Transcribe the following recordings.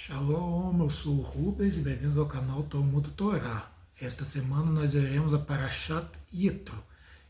Shalom, eu sou o Rubens e bem-vindos ao canal Talmud Torá. Esta semana nós veremos a Parashat Yitro,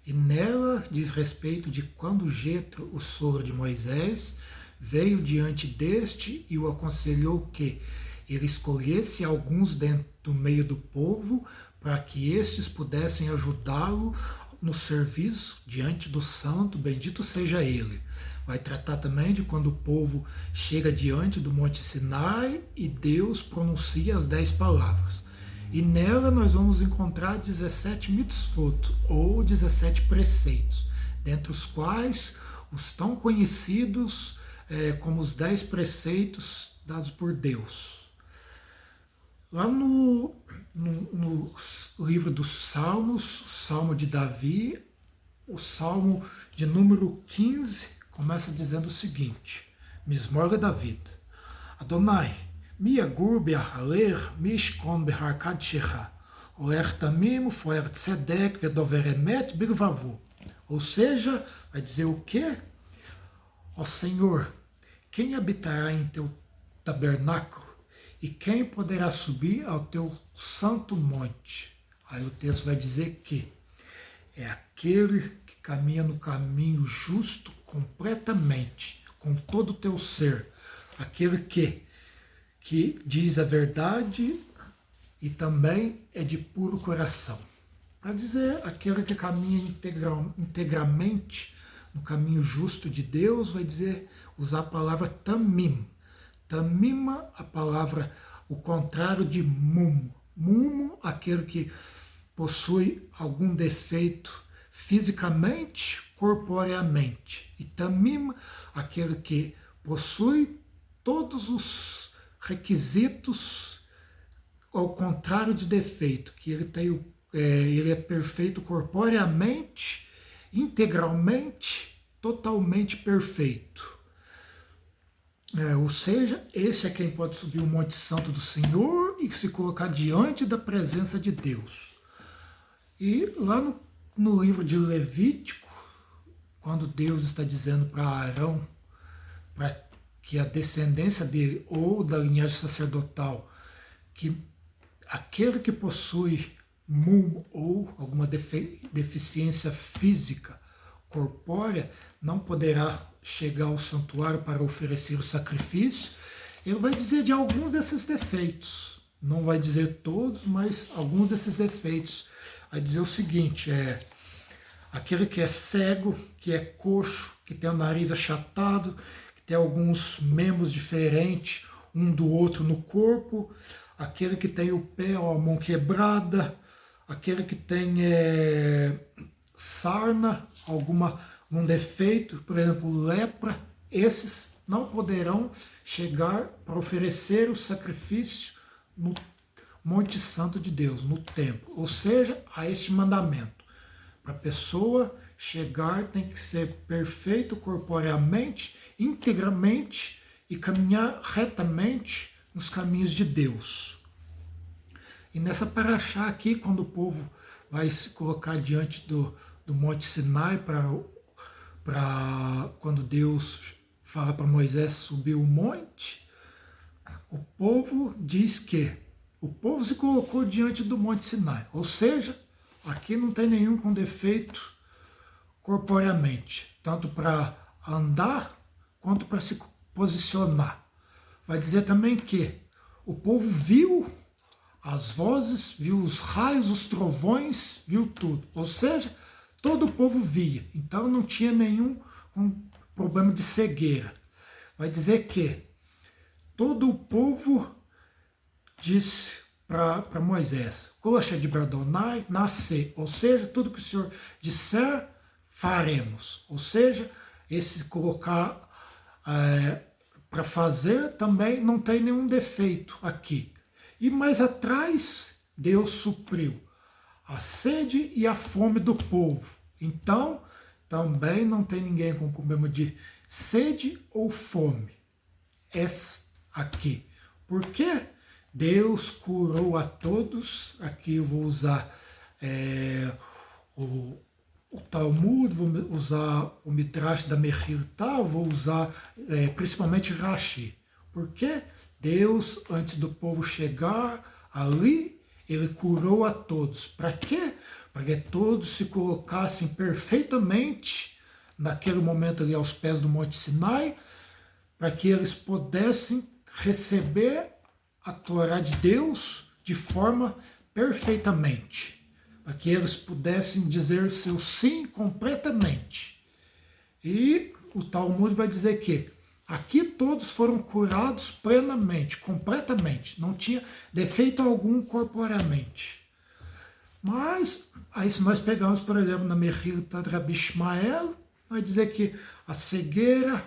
e nela diz respeito de quando Jetro, o sogro de Moisés, veio diante deste e o aconselhou que ele escolhesse alguns dentro do meio do povo para que estes pudessem ajudá-lo no serviço diante do santo, bendito seja ele. Vai tratar também de quando o povo chega diante do Monte Sinai e Deus pronuncia as 10 palavras. E nela nós vamos encontrar 17 mitzvot, ou 17 preceitos, dentre os quais os tão conhecidos como os 10 preceitos dados por Deus. Lá no livro dos Salmos, Salmo de Davi, o Salmo de número 15, começa dizendo o seguinte: Mismor David, Adonai, mi agur be'ahaler, mi ishkon behar kadshecha, oer tamim foer tzedek vedover emet bilvavu. Ou seja, vai dizer o quê? Ó Senhor, quem habitará em teu tabernáculo e quem poderá subir ao teu santo monte? Aí o texto vai dizer que é aquele que caminha no caminho justo completamente, com todo o teu ser, aquele que diz a verdade e também é de puro coração. Para dizer aquele que caminha integralmente no caminho justo de Deus, vai dizer, usar a palavra tamim. Tamima, a palavra, o contrário de mumo. Mumo, aquele que possui algum defeito fisicamente, corporeamente. E tamim, aquele que possui todos os requisitos ao contrário de defeito, que ele é perfeito corporeamente, integralmente, totalmente perfeito. Ou seja, esse é quem pode subir o Monte Santo do Senhor e se colocar diante da presença de Deus. E lá no livro de Levítico, quando Deus está dizendo para Arão, para que a descendência dele, ou da linhagem sacerdotal, que aquele que possui mum ou alguma deficiência física, corpórea, não poderá chegar ao santuário para oferecer o sacrifício, ele vai dizer de alguns desses defeitos. Não vai dizer todos, mas alguns desses defeitos. Vai dizer o seguinte, aquele que é cego, que é coxo, que tem o nariz achatado, que tem alguns membros diferentes um do outro no corpo, aquele que tem o pé ou a mão quebrada, aquele que tem sarna, um defeito, por exemplo, lepra, esses não poderão chegar para oferecer o sacrifício no Monte Santo de Deus, no templo. Ou seja, a este mandamento. Para a pessoa chegar tem que ser perfeito corporeamente, integralmente e caminhar retamente nos caminhos de Deus. E nessa paraxá aqui, quando o povo vai se colocar diante do Monte Sinai quando Deus fala para Moisés subir o monte, o povo diz que o povo se colocou diante do Monte Sinai, ou seja, aqui não tem nenhum com defeito corporeamente, tanto para andar quanto para se posicionar. Vai dizer também que o povo viu as vozes, viu os raios, os trovões, viu tudo, ou seja, todo o povo via, então não tinha nenhum problema de cegueira. Vai dizer que todo o povo disse para Moisés, Kolashe de Berdonai, nascer, ou seja, tudo que o Senhor disser, faremos. Ou seja, esse colocar para fazer também não tem nenhum defeito aqui. E mais atrás, Deus supriu a sede e a fome do povo. Então, também não tem ninguém com problema de sede ou fome. Essa aqui. Por quê? Deus curou a todos. Aqui eu vou usar o Talmud, vou usar o Midrash da Mechiltá, vou usar principalmente Rashi. Porque Deus, antes do povo chegar ali, ele curou a todos. Para quê? Para que todos se colocassem perfeitamente naquele momento ali aos pés do Monte Sinai, para que eles pudessem receber a Torá de Deus de forma perfeitamente, para que eles pudessem dizer seu sim completamente. E o Talmud vai dizer que aqui todos foram curados plenamente, completamente, não tinha defeito algum corporeamente. Mas, aí se nós pegarmos, por exemplo, na Mechilta de Rabi Ishmael, vai dizer que a cegueira,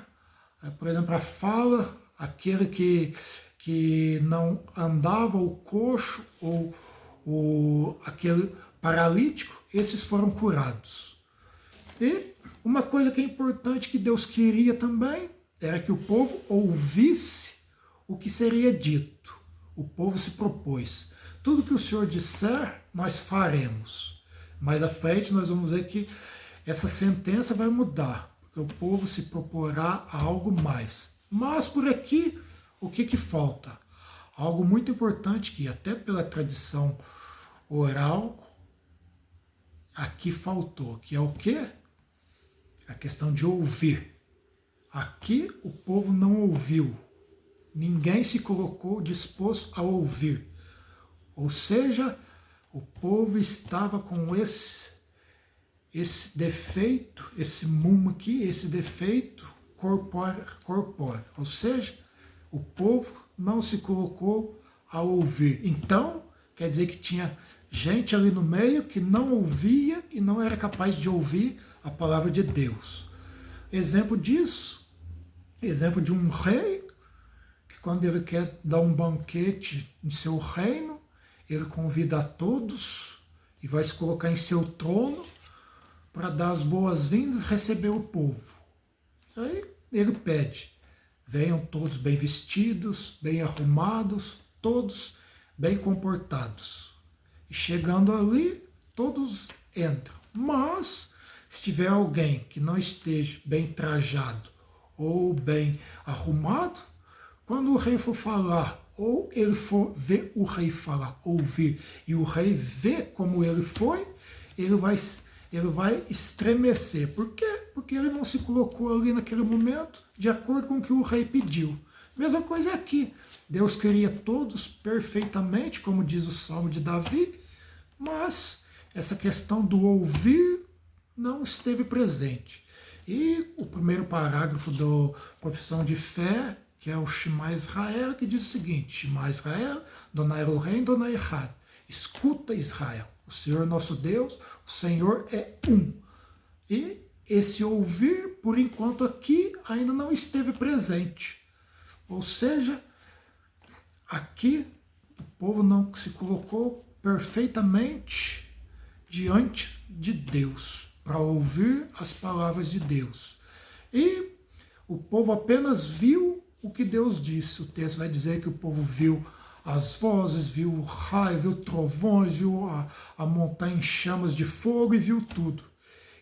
por exemplo, a fala, aquele que não andava, o coxo, ou aquele paralítico, esses foram curados. E uma coisa que é importante que Deus queria também era que o povo ouvisse o que seria dito. O povo se propôs. Tudo que o Senhor disser, nós faremos. Mais à frente nós vamos ver que essa sentença vai mudar, porque o povo se proporá a algo mais. Mas por aqui, o que falta? Algo muito importante que até pela tradição oral, aqui faltou, que é o quê? A questão de ouvir. Aqui o povo não ouviu. Ninguém se colocou disposto a ouvir. Ou seja, o povo estava com esse defeito, esse mumo aqui, esse defeito corpóreo. Ou seja, o povo não se colocou a ouvir. Então, quer dizer que tinha gente ali no meio que não ouvia e não era capaz de ouvir a palavra de Deus. Exemplo disso, exemplo de um rei, que quando ele quer dar um banquete em seu reino, ele convida a todos e vai se colocar em seu trono para dar as boas-vindas e receber o povo. Aí ele pede, venham todos bem vestidos, bem arrumados, todos bem comportados. E chegando ali, todos entram. Mas, se tiver alguém que não esteja bem trajado ou bem arrumado, quando o rei for falar, ou ele for ver o rei falar, ouvir, e o rei vê como ele foi, ele vai estremecer. Por quê? Porque ele não se colocou ali naquele momento de acordo com o que o rei pediu. Mesma coisa aqui. Deus queria todos perfeitamente, como diz o Salmo de Davi, mas essa questão do ouvir não esteve presente. E o primeiro parágrafo da Profissão de Fé, que é o Shema Israel, que diz o seguinte: Shema Israel, Donai Elohim, Donai Echad. Escuta, Israel, o Senhor nosso Deus, o Senhor é um. E esse ouvir, por enquanto aqui, ainda não esteve presente. Ou seja, aqui o povo não se colocou perfeitamente diante de Deus, para ouvir as palavras de Deus. E o povo apenas viu o que Deus disse. O texto vai dizer que o povo viu as vozes, viu o raio, viu trovões, viu a montanha em chamas de fogo e viu tudo.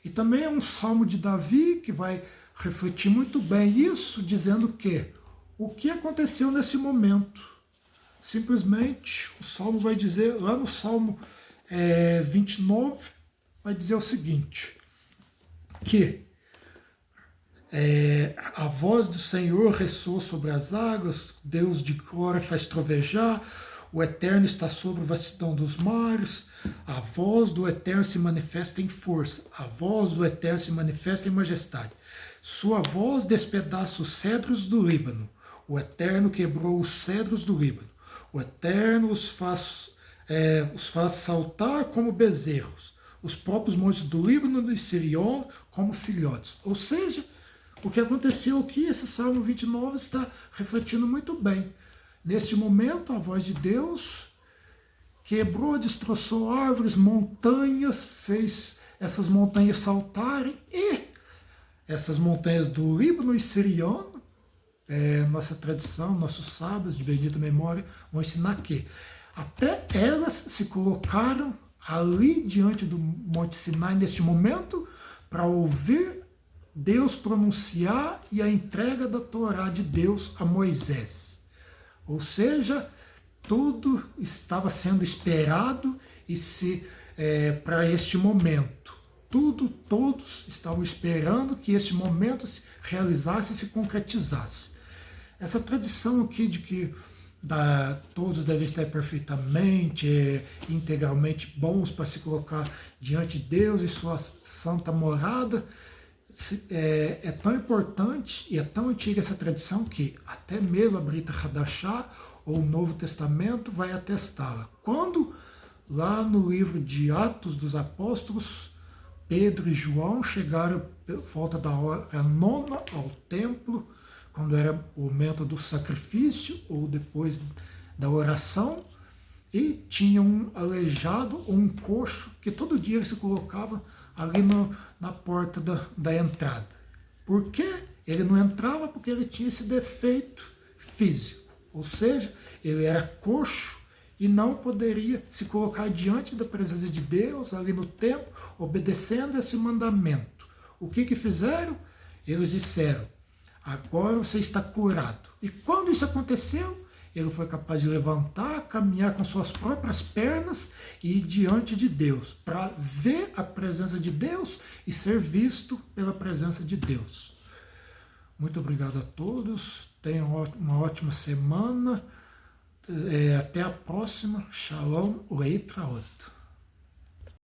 E também é um salmo de Davi que vai refletir muito bem isso, dizendo que o que aconteceu nesse momento? Simplesmente o salmo vai dizer, lá no Salmo 29, vai dizer o seguinte, que a voz do Senhor ressoa sobre as águas, Deus de glória faz trovejar, o Eterno está sobre a vastidão dos mares, a voz do Eterno se manifesta em força, a voz do Eterno se manifesta em majestade. Sua voz despedaça os cedros do Líbano, o Eterno quebrou os cedros do Líbano, o Eterno os faz saltar como bezerros, os próprios montes do Líbano e Sirion como filhotes. Ou seja, o que aconteceu aqui, esse Salmo 29 está refletindo muito bem. Neste momento, a voz de Deus quebrou, destroçou árvores, montanhas, fez essas montanhas saltarem, e essas montanhas do Líbano e Sirion, nossa tradição, nossos sábios de bendita memória vão ensinar que até elas se colocaram ali diante do Monte Sinai neste momento para ouvir Deus pronunciar e a entrega da Torá de Deus a Moisés. Ou seja, tudo estava sendo esperado e para este momento. Todos estavam esperando que este momento se realizasse e se concretizasse. Essa tradição aqui de que todos devem estar perfeitamente, integralmente bons para se colocar diante de Deus e sua santa morada, é tão importante e é tão antiga essa tradição que até mesmo a Brita Hadashah, ou o Novo Testamento, vai atestá-la. Quando, lá no livro de Atos dos Apóstolos, Pedro e João chegaram por volta da hora nona ao templo, quando era o momento do sacrifício ou depois da oração, e tinha um aleijado ou um coxo que todo dia ele se colocava ali na porta da entrada. Por quê? Ele não entrava porque ele tinha esse defeito físico, ou seja, ele era coxo e não poderia se colocar diante da presença de Deus ali no templo, obedecendo esse mandamento. O que fizeram? Eles disseram: agora você está curado. E quando isso aconteceu, ele foi capaz de levantar, caminhar com suas próprias pernas e ir diante de Deus, para ver a presença de Deus e ser visto pela presença de Deus. Muito obrigado a todos, tenham uma ótima semana, até a próxima. Shalom, Leitraot.